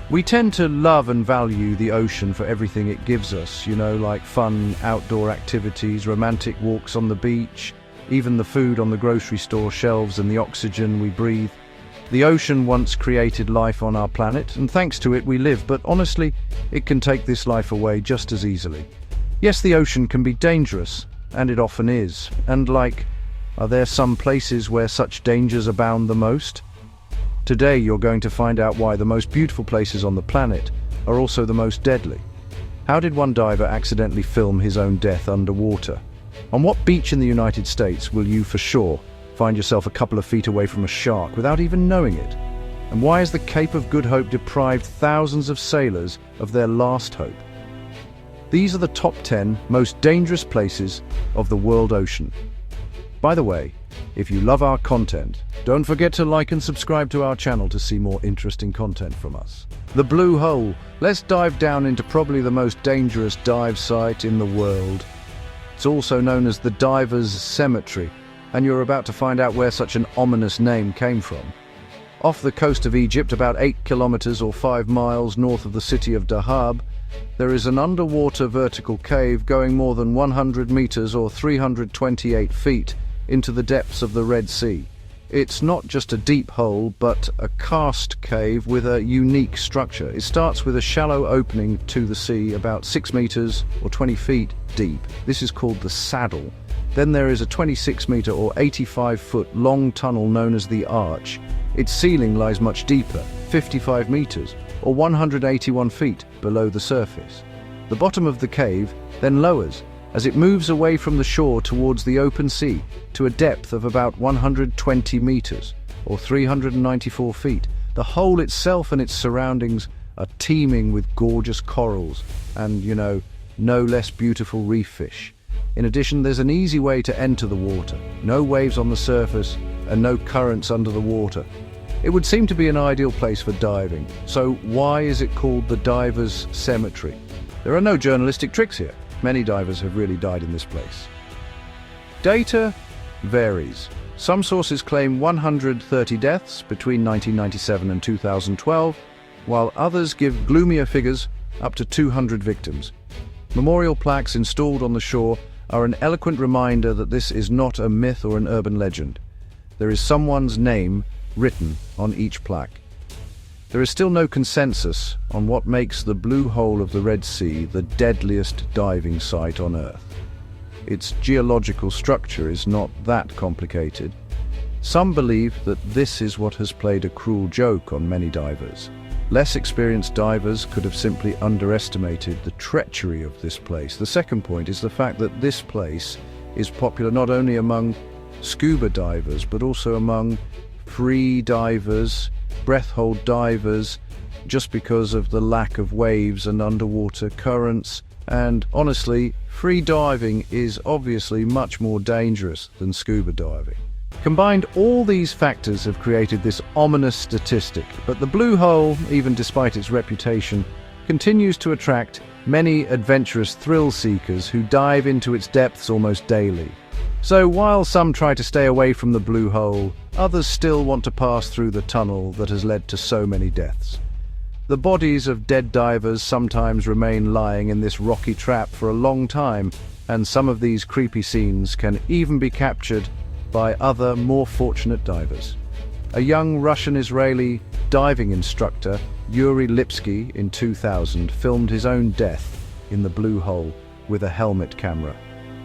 We tend to love and value the ocean for everything it gives us, like fun outdoor activities, romantic walks on the beach, even the food on the grocery store shelves and the oxygen we breathe. The ocean once created life on our planet, and thanks to it we live, but honestly, it can take this life away just as easily. Yes, the ocean can be dangerous, and it often is. And are there some places where such dangers abound the most? Today you're going to find out why the most beautiful places on the planet are also the most deadly. How did one diver accidentally film his own death underwater? On what beach in the United States will you for sure find yourself a couple of feet away from a shark without even knowing it? And why has the Cape of Good Hope deprived thousands of sailors of their last hope? These are the top 10 most dangerous places of the world ocean. By the way, if you love our content, don't forget to like and subscribe to our channel to see more interesting content from us. The Blue Hole. Let's dive down into probably the most dangerous dive site in the world. It's also known as the Divers' Cemetery, and you're about to find out where such an ominous name came from. Off the coast of Egypt, about 8 kilometers or 5 miles north of the city of Dahab, there is an underwater vertical cave going more than 100 meters or 328 feet into the depths of the Red Sea. It's not just a deep hole, but a karst cave with a unique structure. It starts with a shallow opening to the sea, about 6 meters or 20 feet deep. This is called the saddle. Then there is a 26-meter or 85-foot long tunnel known as the arch. Its ceiling lies much deeper, 55 meters or 181 feet below the surface. The bottom of the cave then lowers as it moves away from the shore towards the open sea to a depth of about 120 meters or 394 feet. The hole itself and its surroundings are teeming with gorgeous corals and, no less beautiful reef fish. In addition, there's an easy way to enter the water. No waves on the surface and no currents under the water. It would seem to be an ideal place for diving. So why is it called the Divers' Cemetery? There are no journalistic tricks here. Many divers have really died in this place. Data varies. Some sources claim 130 deaths between 1997 and 2012, while others give gloomier figures, up to 200 victims. Memorial plaques installed on the shore are an eloquent reminder that this is not a myth or an urban legend. There is someone's name written on each plaque. There is still no consensus on what makes the Blue Hole of the Red Sea the deadliest diving site on Earth. Its geological structure is not that complicated. Some believe that this is what has played a cruel joke on many divers. Less experienced divers could have simply underestimated the treachery of this place. The second point is the fact that this place is popular not only among scuba divers, but also among free divers, breath-hold divers, just because of the lack of waves and underwater currents. And honestly, free diving is obviously much more dangerous than scuba diving. Combined, all these factors have created this ominous statistic, but the Blue Hole, even despite its reputation, continues to attract many adventurous thrill seekers who dive into its depths almost daily. So while some try to stay away from the Blue Hole, others still want to pass through the tunnel that has led to so many deaths. The bodies of dead divers sometimes remain lying in this rocky trap for a long time, and some of these creepy scenes can even be captured by other, more fortunate divers. A young Russian-Israeli diving instructor, Yuri Lipsky, in 2000, filmed his own death in the Blue Hole with a helmet camera.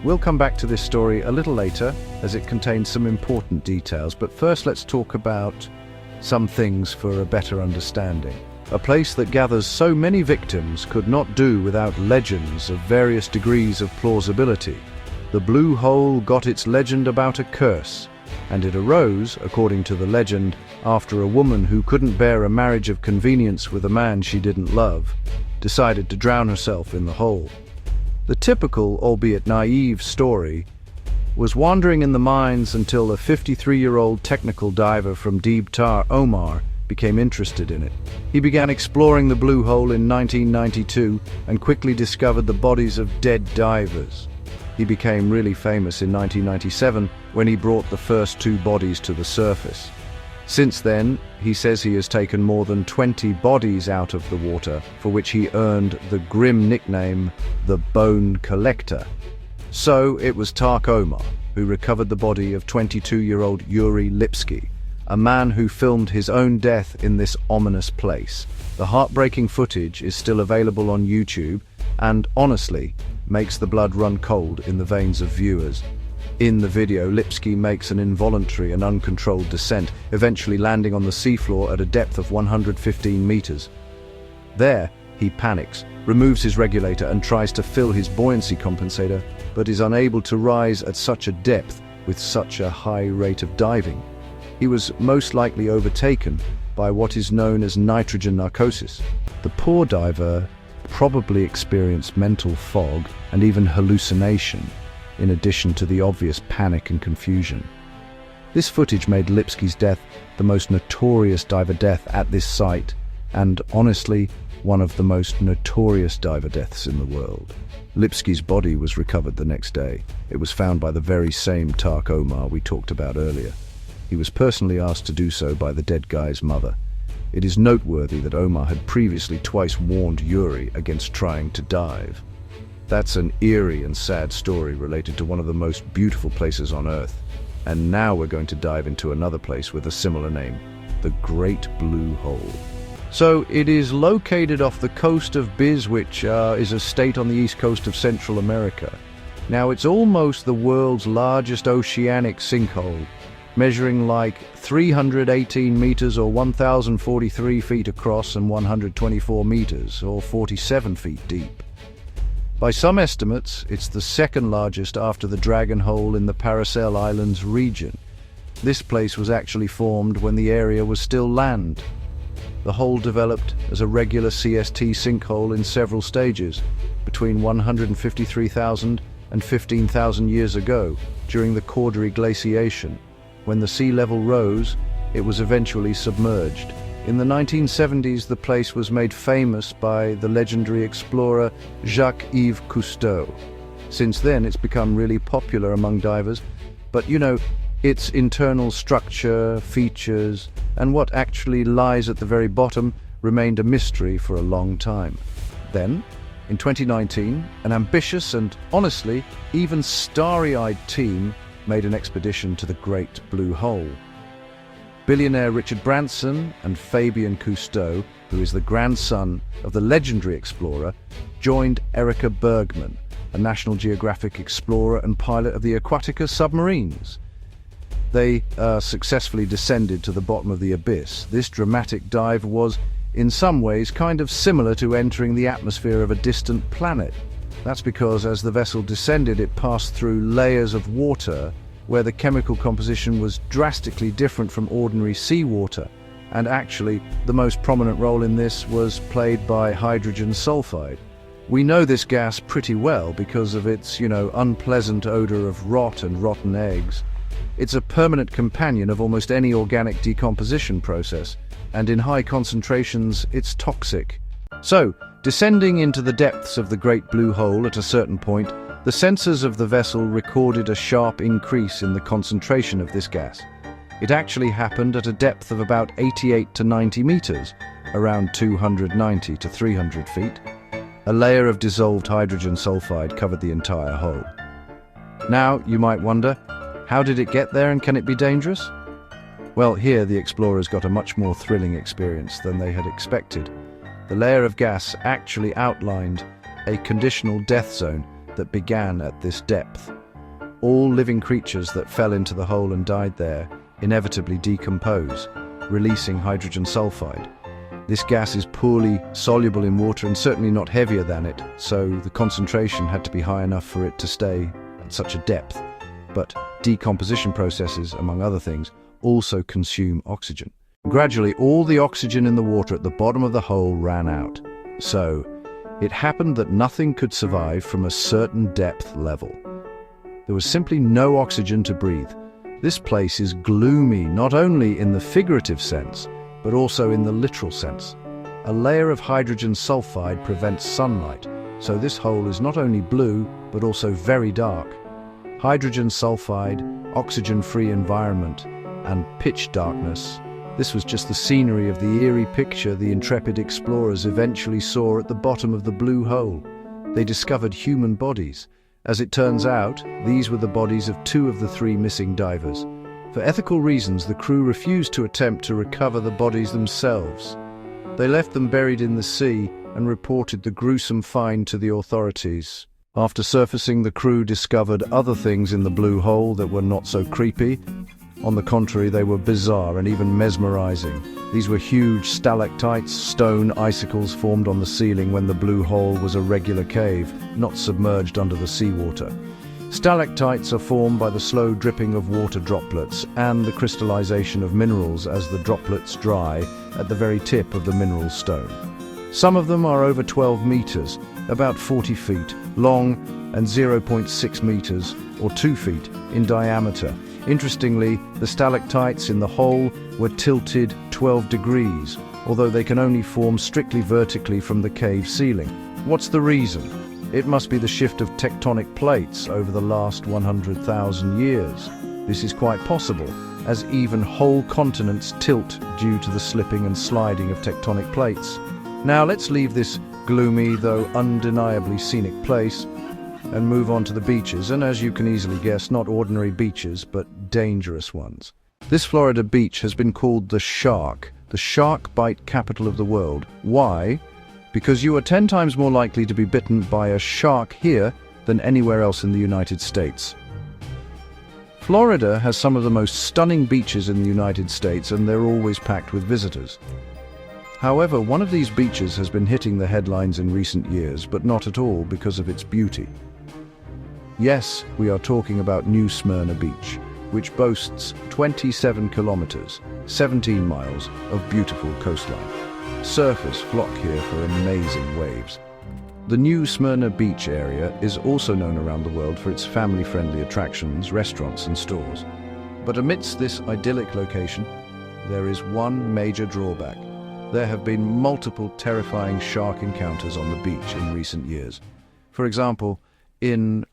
We'll come back to this story a little later, as it contains some important details, but first let's talk about some things for a better understanding. A place that gathers so many victims could not do without legends of various degrees of plausibility. The Blue Hole got its legend about a curse, and it arose, according to the legend, after a woman who couldn't bear a marriage of convenience with a man she didn't love, decided to drown herself in the hole. The typical, albeit naive, story was wandering in the minds until a 53-year-old technical diver from Deeb Tar, Omar, became interested in it. He began exploring the Blue Hole in 1992 and quickly discovered the bodies of dead divers. He became really famous in 1997 when he brought the first 2 bodies to the surface. Since then, he says he has taken more than 20 bodies out of the water, for which he earned the grim nickname, the Bone Collector. So it was Tark Omar who recovered the body of 22-year-old Yuri Lipsky, a man who filmed his own death in this ominous place. The heartbreaking footage is still available on YouTube and, honestly, makes the blood run cold in the veins of viewers. In the video, Lipsky makes an involuntary and uncontrolled descent, eventually landing on the seafloor at a depth of 115 meters. There, he panics, removes his regulator and tries to fill his buoyancy compensator, but is unable to rise at such a depth with such a high rate of diving. He was most likely overtaken by what is known as nitrogen narcosis. The poor diver probably experienced mental fog and even hallucination, in addition to the obvious panic and confusion. This footage made Lipsky's death the most notorious diver death at this site, and honestly, one of the most notorious diver deaths in the world. Lipsky's body was recovered the next day. It was found by the very same Tark Omar we talked about earlier. He was personally asked to do so by the dead guy's mother. It is noteworthy that Omar had previously twice warned Yuri against trying to dive. That's an eerie and sad story related to one of the most beautiful places on Earth. And now we're going to dive into another place with a similar name, the Great Blue Hole. So it is located off the coast of Biz, which is a state on the east coast of Central America. Now it's almost the world's largest oceanic sinkhole, measuring like 318 meters or 1,043 feet across and 124 meters or 47 feet deep. By some estimates, it's the second largest after the Dragon Hole in the Paracel Islands region. This place was actually formed when the area was still land. The hole developed as a regular CST sinkhole in several stages, between 153,000 and 15,000 years ago, during the Caudery glaciation. When the sea level rose, it was eventually submerged. In the 1970s, the place was made famous by the legendary explorer Jacques-Yves Cousteau. Since then, it's become really popular among divers, but its internal structure, features, and what actually lies at the very bottom remained a mystery for a long time. Then, in 2019, an ambitious and, honestly, even starry-eyed team made an expedition to the Great Blue Hole. Billionaire Richard Branson and Fabien Cousteau, who is the grandson of the legendary explorer, joined Erika Bergman, a National Geographic explorer and pilot of the Aquatica submarines. They successfully descended to the bottom of the abyss. This dramatic dive was, in some ways, kind of similar to entering the atmosphere of a distant planet. That's because as the vessel descended, it passed through layers of water where the chemical composition was drastically different from ordinary seawater. And actually, the most prominent role in this was played by hydrogen sulfide. We know this gas pretty well because of its, unpleasant odor of rot and rotten eggs. It's a permanent companion of almost any organic decomposition process, and in high concentrations, it's toxic. So, descending into the depths of the Great Blue Hole at a certain point, the sensors of the vessel recorded a sharp increase in the concentration of this gas. It actually happened at a depth of about 88 to 90 meters, around 290 to 300 feet. A layer of dissolved hydrogen sulfide covered the entire hull. Now, you might wonder, how did it get there and can it be dangerous? Well, here the explorers got a much more thrilling experience than they had expected. The layer of gas actually outlined a conditional death zone that began at this depth. All living creatures that fell into the hole and died there inevitably decompose, releasing hydrogen sulfide. This gas is poorly soluble in water and certainly not heavier than it, so the concentration had to be high enough for it to stay at such a depth. But decomposition processes, among other things, also consume oxygen. Gradually, all the oxygen in the water at the bottom of the hole ran out. So, it happened that nothing could survive from a certain depth level. There was simply no oxygen to breathe. This place is gloomy, not only in the figurative sense, but also in the literal sense. A layer of hydrogen sulfide prevents sunlight, so this hole is not only blue, but also very dark. Hydrogen sulfide, oxygen-free environment, and pitch darkness This was just the scenery of the eerie picture the intrepid explorers eventually saw at the bottom of the blue hole. They discovered human bodies. As it turns out, these were the bodies of 2 of the 3 missing divers. For ethical reasons, the crew refused to attempt to recover the bodies themselves. They left them buried in the sea and reported the gruesome find to the authorities. After surfacing, the crew discovered other things in the blue hole that were not so creepy. On the contrary, they were bizarre and even mesmerizing. These were huge stalactites, stone icicles formed on the ceiling when the blue hole was a regular cave, not submerged under the seawater. Stalactites are formed by the slow dripping of water droplets and the crystallization of minerals as the droplets dry at the very tip of the mineral stone. Some of them are over 12 meters, about 40 feet long, and 0.6 meters, or 2 feet, in diameter. Interestingly, the stalactites in the hole were tilted 12 degrees, although they can only form strictly vertically from the cave ceiling. What's the reason? It must be the shift of tectonic plates over the last 100,000 years. This is quite possible, as even whole continents tilt due to the slipping and sliding of tectonic plates. Now let's leave this gloomy, though undeniably scenic place, and move on to the beaches, and as you can easily guess, not ordinary beaches, but dangerous ones. This Florida beach has been called the shark bite capital of the world. Why? Because you are 10 times more likely to be bitten by a shark here than anywhere else in the United States. Florida has some of the most stunning beaches in the United States, and they're always packed with visitors. However, one of these beaches has been hitting the headlines in recent years, but not at all because of its beauty. Yes, we are talking about New Smyrna Beach, which boasts 27 kilometers, 17 miles of beautiful coastline. Surfers flock here for amazing waves. The New Smyrna Beach area is also known around the world for its family-friendly attractions, restaurants and stores. But amidst this idyllic location, there is one major drawback. There have been multiple terrifying shark encounters on the beach in recent years. For example, in